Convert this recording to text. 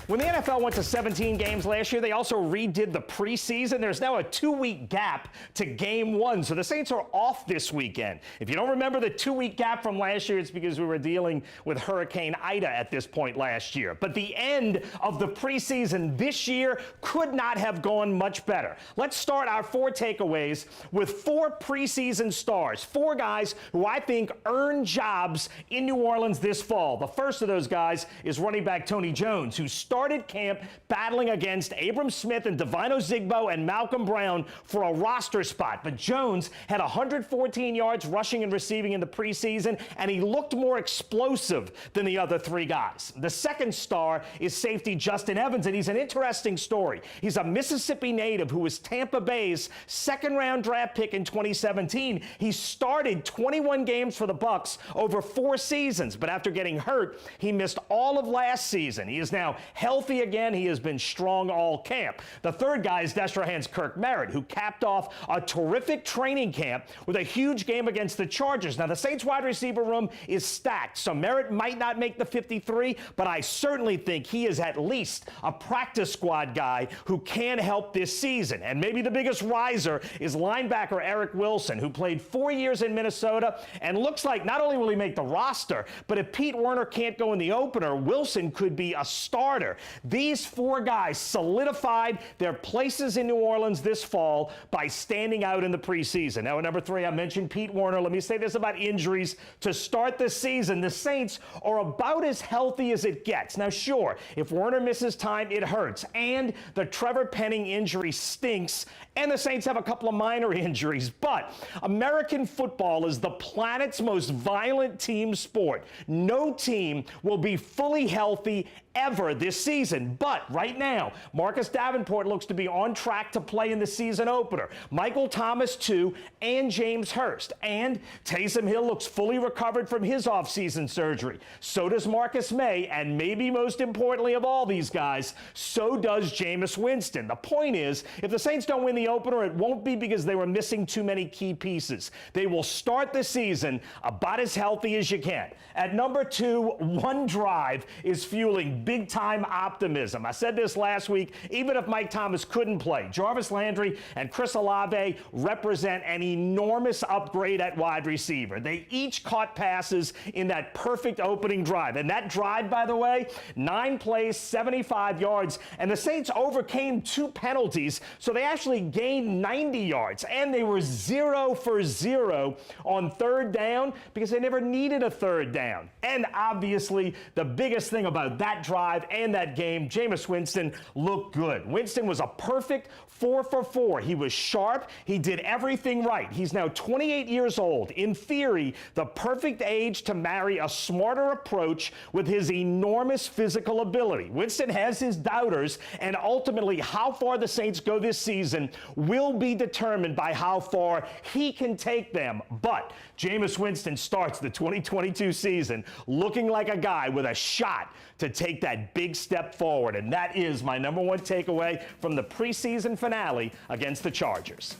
When the NFL went to 17 games last year, they also redid the preseason. There's now a 2-week gap to game one, so the Saints are off this weekend. If you don't remember the 2-week gap from last year, it's because we were dealing with Hurricane Ida at this point last year. But the end of the preseason this year could not have gone much better. Let's start our 4 takeaways with 4 preseason stars, 4 guys who I think earned jobs in New Orleans this fall. The first of those guys is running back Tony Jones, who started camp battling against Abram Smith and Divino Zigbo and Malcolm Brown for a roster spot. But Jones had 114 yards rushing and receiving in the preseason, and he looked more explosive than the other 3 guys. The second star is safety Justin Evans, and he's an interesting story. He's a Mississippi native who was Tampa Bay's second-round draft pick in 2017. He started 21 games for the Bucs over 4 seasons, but after getting hurt, he missed all of last season. He is now healthy again. He has been strong all camp. The third guy is Destrehan's Kirk Merritt, who capped off a terrific training camp with a huge game against the Chargers. Now, the Saints wide receiver room is stacked, so Merritt might not make the 53, but I certainly think he is at least a practice squad guy who can help this season. And maybe the biggest riser is linebacker Eric Wilson, who played 4 years in Minnesota and looks like not only will he make the roster, but if Pete Werner can't go in the opener, Wilson could be a starter. These 4 guys solidified their places in New Orleans this fall by standing out in the preseason. Now, at number 3, I mentioned Pete Werner. Let me say this about injuries to start the season. The Saints are about as healthy as it gets. Now, sure, if Werner misses time, it hurts. And the Trevor Penning injury stinks. And the Saints have a couple of minor injuries. But American football is the planet's most violent team sport. No team will be fully healthy ever this season. But right now, Marcus Davenport looks to be on track to play in the season opener. Michael Thomas, too, and James Hurst. And Taysom Hill looks fully recovered from his offseason surgery. So does Marcus May, and maybe most importantly of all these guys, so does Jameis Winston. The point is, if the Saints don't win the opener, it won't be because they were missing too many key pieces. They will start the season about as healthy as you can. At number 2, one drive is fueling big-time optimism. I said this last week, even if Mike Thomas couldn't play, Jarvis Landry and Chris Olave represent an enormous upgrade at wide receiver. They each caught passes in that perfect opening drive. And that drive, by the way, 9 plays, 75 yards, and the Saints overcame 2 penalties, so they actually gained 90 yards, and they were 0 for 0 on 3rd down because they never needed a 3rd down. And obviously, the biggest thing about that drive and that game, Jameis Winston looked good. Winston was a perfect 4 for 4. He was sharp. He did everything right. He's now 28 years old. In theory, the perfect age to marry a smarter approach with his enormous physical ability. Winston has his doubters, and ultimately how far the Saints go this season will be determined by how far he can take them. But Jameis Winston starts the 2022 season looking like a guy with a shot to take that big step forward. And that is my number 1 takeaway from the preseason finale against the Chargers.